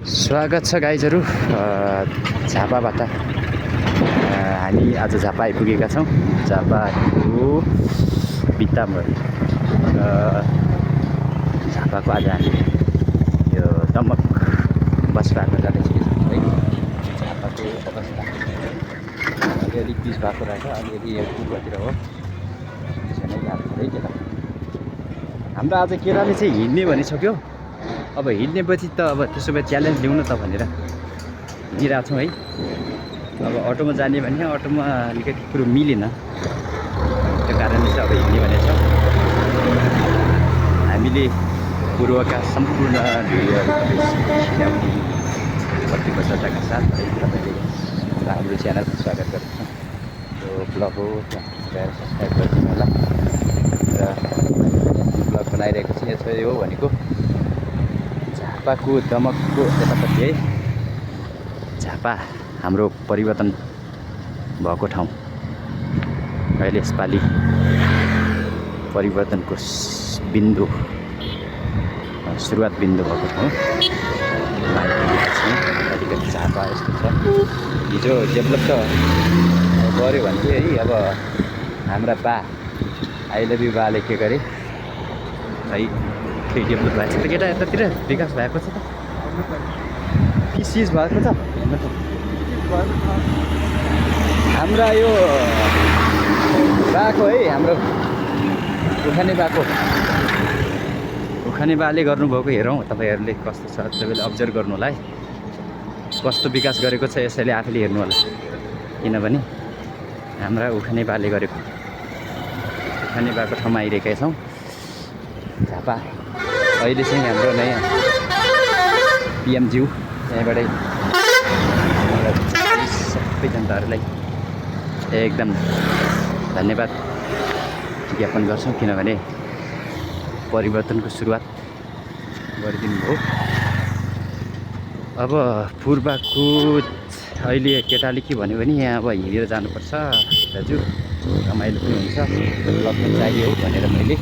स्वागत छ गाइजहरू झापाबाट। हामी आज झापा आइपुगेका छौँ। झापाको बित्तामा झापाको आज हामी यो दमक बस भएको जाँदैछौँ है। झापाको अवस्था अलिअलि पिच भएको रहेछ, अलिअलि यो पूर्वतिर हो त्यसो नै याद छ है केटा। हाम्रो आज केटाले चाहिँ हिँड्ने भनिसक्यो। अब हिँड्नेपछि त अब त्यसो भए च्यालेन्ज ल्याउन त भनेर हिँडिरहेको छौँ है। अब अटोमा जाने भने अटोमा अलिकति कुरो मिलेन, त्यो कारणले चाहिँ अब हिँड्ने भनेछ। हामीले पूर्वका सम्पूर्ण भिडियोहरू तपाईँ प्रतिबद्धताका साथ तपाईँले हाम्रो च्यानलमा स्वागत गर्दछौँ। यो ब्लग हो, त्यहाँ सब्सक्राइब गरिदिनु होला। र ब्लग बनाइरहेको छु। यसो यो भनेको झापाको दमकको यतापट्टि है। झापा हाम्रो परिवर्तन भएको ठाउँ। अहिले यसपालि परिवर्तनको बिन्दु सुरुवात बिन्दु भएको ठाउँ अलिकति झापा यस्तो छ। हिजो डेभलप त गऱ्यो भने है। अब हाम्रा बा आई लभ यु बाले के गरे है, केही डेभलप भएको छ त केटा। यतातिर विकास भएको छ त, कि सिज भएको छ हेर्नु त। हाम्रा यो बाको है, हाम्रो उखाने बाले गर्नुभएको हेरौँ। तपाईँहरूले कस्तो छ तपाईँले अब्जर्भ गर्नु होला है, कस्तो विकास गरेको छ। यसैले आफैले हेर्नु होला, किनभने हाम्रा उखाने बाले गरेको उखाने बाको ठाउँमा आइरहेका छौँ। झापा अहिले चाहिँ हाम्रो नयाँ पिएमज्यू यहीँबाटै सबै जनताहरूलाई एकदम धन्यवाद ज्ञापन गर्छौँ, किनभने परिवर्तनको सुरुवात गरिदिनु भयो। अब पूर्वको अहिले केटाले के भन्यो भने यहाँ अब हिँडेर जानुपर्छ दाजु, रमाइलो पनि हुन्छ, ब्लग पनि चाहियो भनेर मैले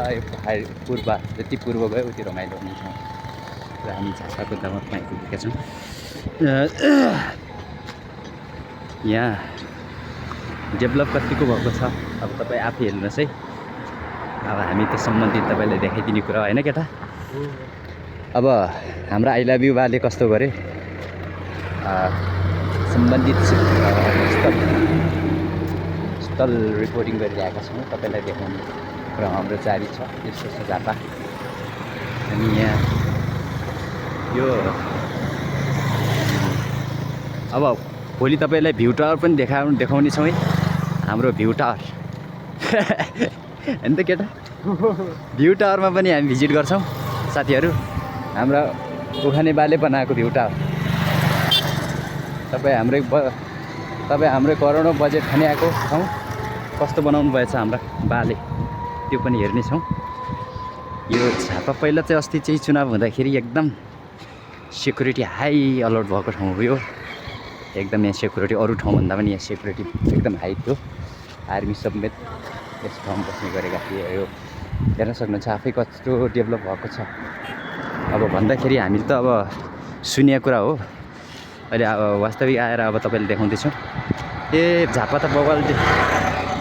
यो पहाड पूर्व जति पूर्व गयो उति रमाइलो हुन्छ। र हामी झापाको दमकमा आइपुगेका छौँ। यहाँ डेभलप कतिको भएको छ अब तपाईँ आफै हेर्नुहोस् है। अब हामी त सम्बन्धित तपाईँलाई देखाइदिने कुरा होइन केटा। अब हाम्रो आई लभ यु बाले कस्तो गरे, सम्बन्धित स्थल रिपोर्टिङ गरिरहेका छौँ, तपाईँलाई देखाउने र हाम्रो जारी छ। यस्तो छ झापा। अनि यहाँ यो अब भोलि तपाईँलाई भ्यू टावर पनि देखाउने छौँ है। हाम्रो भ्यू टावर होइन त केटा, भ्यू टावरमा पनि हामी भिजिट गर्छौँ साथीहरू। हाम्रा उखाने बाले बनाएको भ्यू टावर तपाईँ हाम्रै करोडौँ बजेट खाने आएको ठाउँ कस्तो बनाउनु भएछ हाम्रा बाले, त्यो पनि हेर्नेछौँ। यो झापा पहिला चाहिँ अस्ति चाहिँ चुनाव हुँदाखेरि एकदम सेक्युरिटी हाई अलर्ट भएको ठाउँ हो यो। एकदम यहाँ सेक्युरिटी अरू ठाउँभन्दा पनि यहाँ सेक्युरिटी एकदम हाई थियो। आर्मी समेत यस ठाउँमा बस्ने गरेका थिए। यो हेर्न सक्नुहुन्छ आफै कस्तो डेभलप भएको छ। अब भन्दाखेरि हामीले त अब सुनेको कुरा हो, अहिले अब वास्तविक आएर अब तपाईँले देखाउँदैछौँ। झापा त बवाल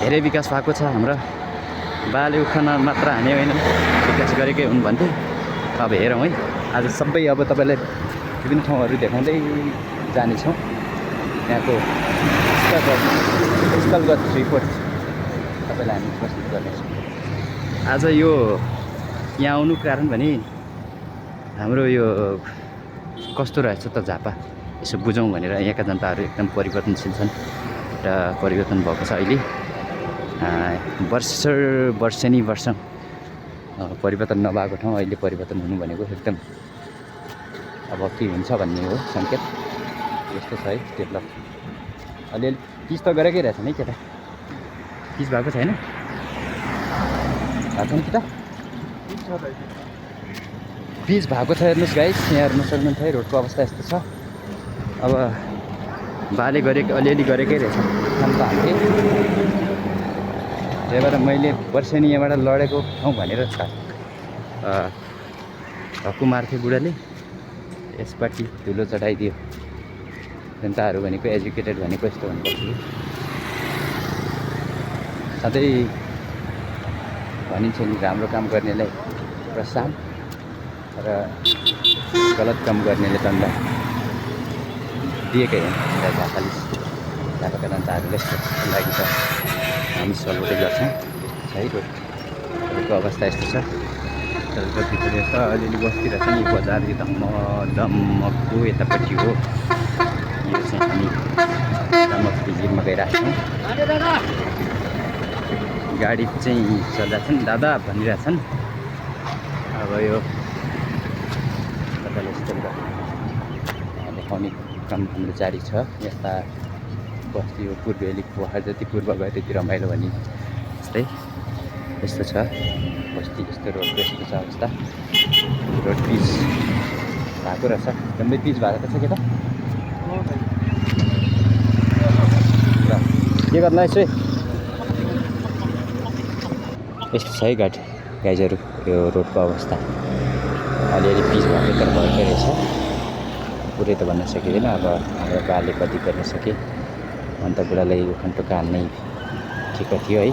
धेरै विकास भएको छ। हाम्रा बाले उखान मात्र हाने होइन, विकास गरेकै हुन् भन्थे। अब हेरौँ है, आज सबै अब तपाईँलाई विभिन्न ठाउँहरू देखाउँदै जानेछौँ। यहाँको स्थलगत रिपोर्ट तपाईँलाई हामी प्रस्तुत गर्नेछौँ। आज यो यहाँ आउनु कारण भने हाम्रो यो कस्तो रहेछ त झापा यसो बुझौँ भनेर यहाँका जनताहरू एकदम परिवर्तनशील छन् र परिवर्तन भएको छ। अहिले वर्षेनी वर्ष परिवर्तन नभएको ठाउँ अहिले परिवर्तन हुनु भनेको एकदम अब के हुन्छ भन्ने हो सङ्केत। यस्तो छ है डेभलप। अलिअलि पिच त गरेकै रहेछ नि केटा, पिच भएको छैन भएको नि केटा, पिच भएको छ। हेर्नुहोस् गाइस, यहाँ हेर्नु सक्नुहुन्छ है रोडको अवस्था यस्तो छ। अब बाले अलिअलि गरेकै रहेछ काम त हामीले। त्यही भएर मैले वर्षेनी यहाँबाट लडेको ठाउँ भनेर छ। धक्कु मार्थ्यो बुढाले, यसपाटि धुलो चढाइदियो। जनताहरू भनेको एजुकेटेड भनेको यस्तो हुनुपर्छ कि सधैँ भनिन्छ नि राम्रो काम गर्नेलाई प्रोत्साहन र गलत काम गर्नेले दण्ड दिएकै हो। झापाका जनताहरूले त्यसको लागि त हामी सल्भोटै गर्छौँ है। रोडको अवस्था यस्तो छ। जतिखेर यस्तो अलिअलि बस्ती रहेछ नि बजार यो दम्मकको यतापट्टि हो। यो चाहिँ हामी दम्मक भिजिटमा गइरहेको छौँ। गाडी चाहिँ चल्दैछन् दादा भनिरहेछन्। अब यो तपाईँले यस्तो देखाउने काम हाम्रो जारी छ। यस्ता बस्ती हो पूर्वेली पहाड जति पूर्व गयो त्यति रमाइलो भनी जस्तै यस्तो छ बस्ती। यस्तो रोडको यस्तो छ अवस्था। रोड पिच भएको रहेछ, एकदमै पिच भएको छ केटा। के गर्नु यसो यस्तो छ है गाइजहरू यो रोडको अवस्था। अलिअलि पिच भएको तर भएकै रहेछ। पुरै त भन्न सकिँदैन। अब हाम्रो बाले कति गर्न सके अन्त बुढालाई खन्टो हान्नै ठिक थियो है।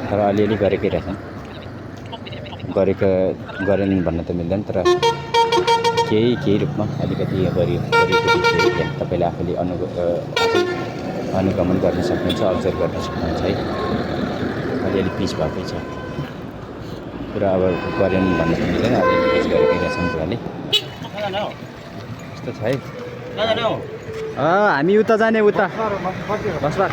तर अलिअलि गरेकै रहेछन्। गरेनन् भन्न त मिल्दैन, तर केही रूपमा अलिकति गरियो। तपाईँले आफैले अनुगमन गर्न सक्नुहुन्छ, अब्जर्भ गर्न सक्नुहुन्छ है। अलिअलि पिच भएकै छ। पुरा अब गरेनन् भन्न त मिल्दैन, अलिअलि पिच गरेकै रहेछन् बुढाले। यस्तो छ है। हामी उता जाने, उता बसपास